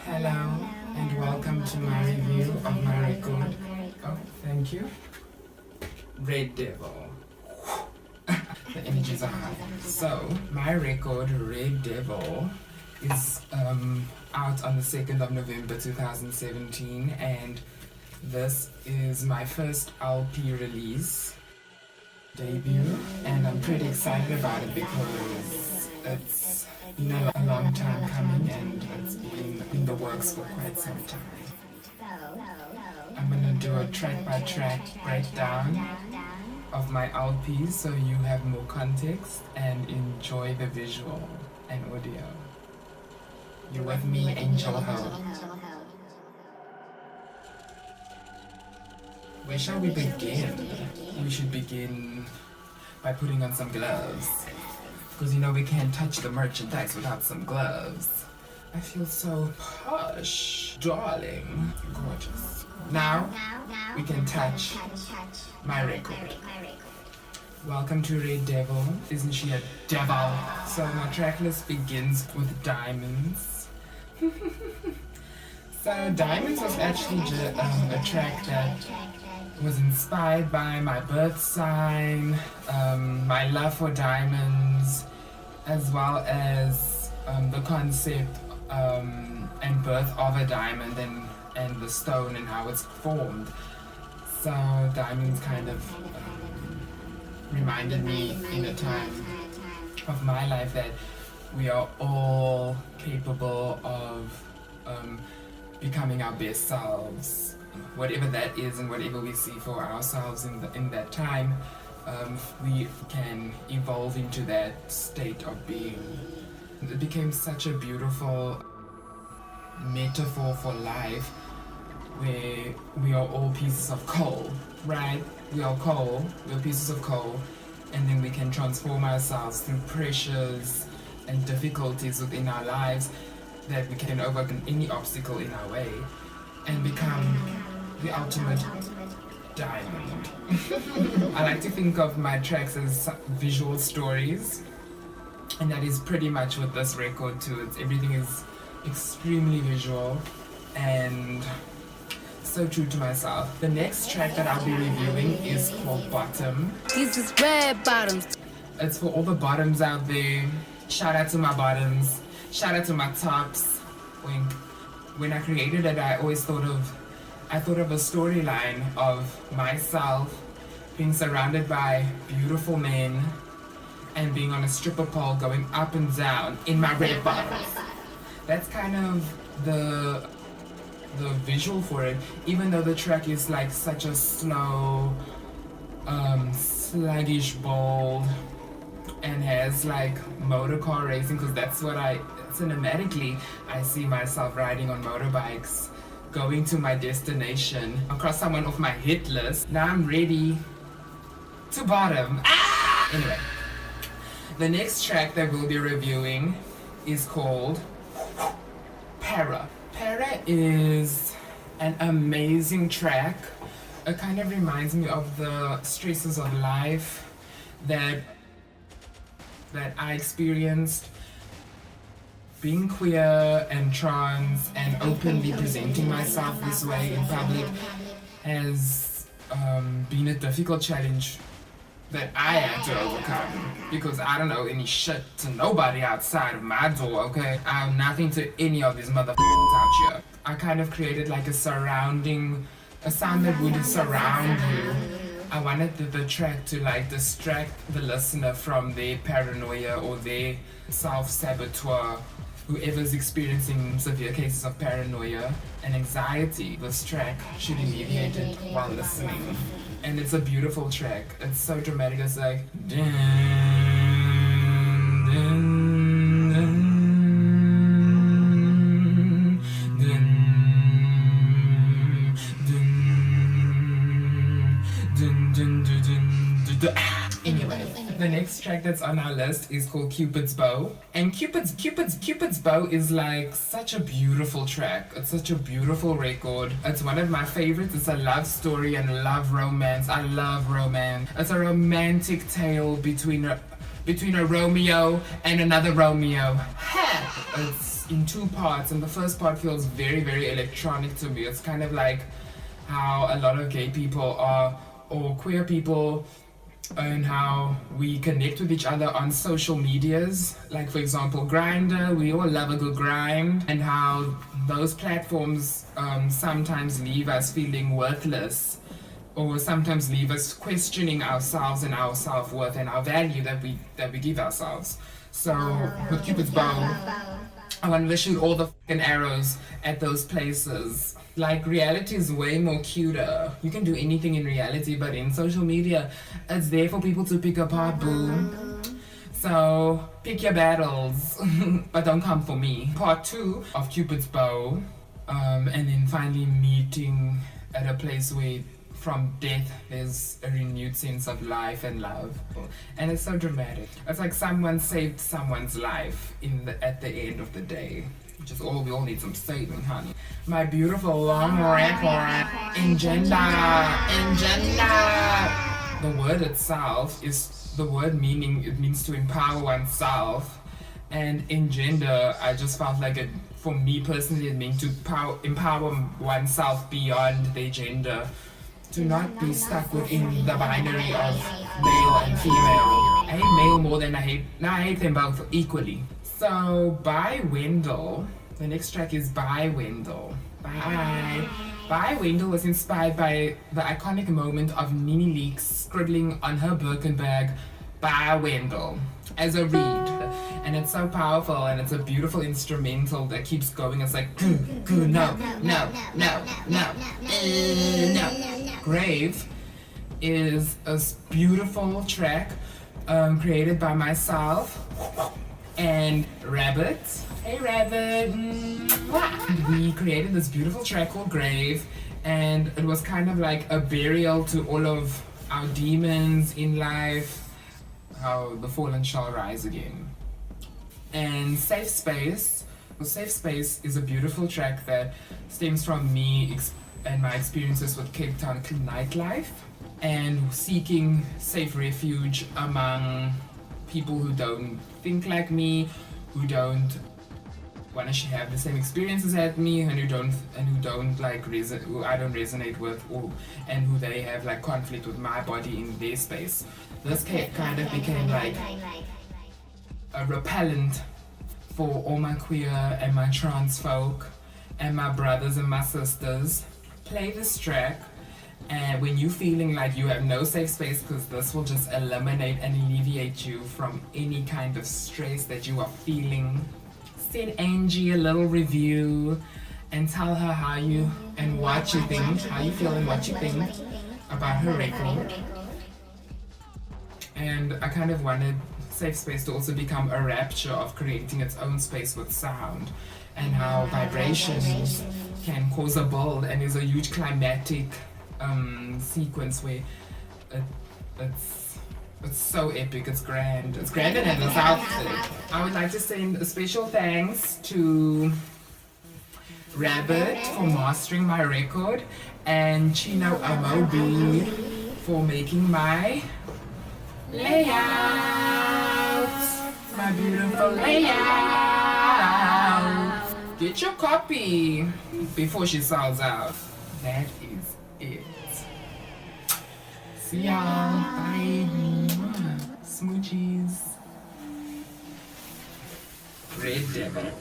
Hello and welcome to my review of my record. Oh, thank you. Red Devil. The images are high. So, my record, Red Devil, is out on the 2nd of November 2017, and this is my first LP release, debut, and I'm pretty excited about it because it's been a long time coming and it's been in the works for quite some time. I'm gonna do a track-by-track breakdown of my LPs so you have more context and enjoy the visual and audio. You're with me, Angel Ho. Where shall we begin? We should begin by putting on some gloves. Because you know we can't touch the merchandise without some gloves. I feel so posh, darling, gorgeous. Now, we can touch my record. Welcome to Red Devil. Isn't she a devil? So my track list begins with Diamonds. So Diamonds was actually a track that was inspired by my birth sign, my love for diamonds, as well as the concept and birth of a diamond and the stone and how it's formed. So diamonds kind of reminded me in a time of my life that we are all capable of becoming our best selves, whatever that is and whatever we see for ourselves in that time. We can evolve into that state of being. It became such a beautiful metaphor for life, where we are all pieces of coal, right? We are coal, we're pieces of coal, and then we can transform ourselves through pressures and difficulties within our lives, that we can overcome any obstacle in our way and become the ultimate diamond. I like to think of my tracks as visual stories, and that is pretty much what this record too. Everything is extremely visual and so true to myself. The next track that I'll be reviewing is called Bottom. These just red bottoms. It's for all the bottoms out there. Shout out to my bottoms. Shout out to my tops. Wink. When I created it, I thought of a storyline of myself being surrounded by beautiful men and being on a stripper pole going up and down in my red bottoms. That's kind of the visual for it, even though the track is like such a slow, sluggish bold and has like motor car racing, because that's what cinematically I see myself riding on motorbikes, going to my destination, across someone off my hit list. Now I'm ready to bottom. Anyway, the next track that we'll be reviewing is called Para. Para is an amazing track. It kind of reminds me of the stresses of life that I experienced being queer and trans and openly presenting myself this way in public has been a difficult challenge that I had to overcome, because I don't know any shit to nobody outside of my door, okay? I'm nothing to any of these motherfuckers out here. I kind of created like a sound that would surround you. I wanted the track to like distract the listener from their paranoia or their self-saboteur. Whoever's experiencing severe cases of paranoia and anxiety, this track should alleviate it while listening. And it's a beautiful track. It's so dramatic. It's like dun, dun, dun, dun, dun, dun, dun, dun, dun. Anyway, the next track that's on our list is called Cupids Bow. And Cupids Bow is like such a beautiful track. It's such a beautiful record. It's one of my favorites. It's a love story and love romance. I love romance. It's a romantic tale between between a Romeo and another Romeo. It's in two parts, and the first part feels very, very electronic to me. It's kind of like how a lot of gay people are, or queer people, and how we connect with each other on social medias. Like, for example, Grindr, we all love a good grind, and how those platforms sometimes leave us feeling worthless, or sometimes leave us questioning ourselves and our self-worth and our value that we give ourselves. So with Cupid's Bow, I want to shoot all the fucking arrows at those places. Like, reality is way more cuter. You can do anything in reality, but in social media, it's there for people to pick apart, boo. So pick your battles, but don't come for me. Part 2 of Cupid's Bow, and then finally meeting at a place where from death there's a renewed sense of life and love, and it's so dramatic. It's like someone saved someone's life at the end of the day, which is all we all need, some saving, honey. My beautiful long record in gender. The word itself is the word meaning, it means to empower oneself, and in gender I just felt like it, for me personally, it meant to empower oneself beyond their gender, to not be stuck within the binary of male and female. I hate male more than I hate them both equally. So by Wendell, the next track is By Wendell. By Wendell was inspired by the iconic moment of Nene Leakes scribbling on her Birkin bag, By Wendell, as a reed. And it's so powerful, and it's a beautiful instrumental that keeps going. It's like, no. Grave is a beautiful track created by myself and Rabit. Hey Rabit! We created this beautiful track called Grave, and it was kind of like a burial to all of our demons in life, how the fallen shall rise again. And Safe Space is a beautiful track that stems from me and my experiences with Cape Town nightlife, and seeking safe refuge among people who don't think like me, who don't want to have the same experiences as me, and who don't like who I don't resonate with, and who they have like conflict with my body in their space. This kind of became like a repellent for all my queer and my trans folk and my brothers and my sisters. Play this track, and when you're feeling like you have no safe space, because this will just eliminate and alleviate you from any kind of stress that you are feeling, send Angie a little review and tell her how you and what you think, how you feel and what you think about her record. And I kind of wanted Safe Space to also become a rapture of creating its own space with sound, and how vibrations can cause a build, and there's a huge climatic sequence where it's so epic, it's grander than this outfit. I would like to send a special thanks to Rabit for mastering my record, and Chino Amobi for making my layout, my beautiful layout. Get your copy before she sells out. That is it. See y'all. Bye. Smoochies. Red Devil.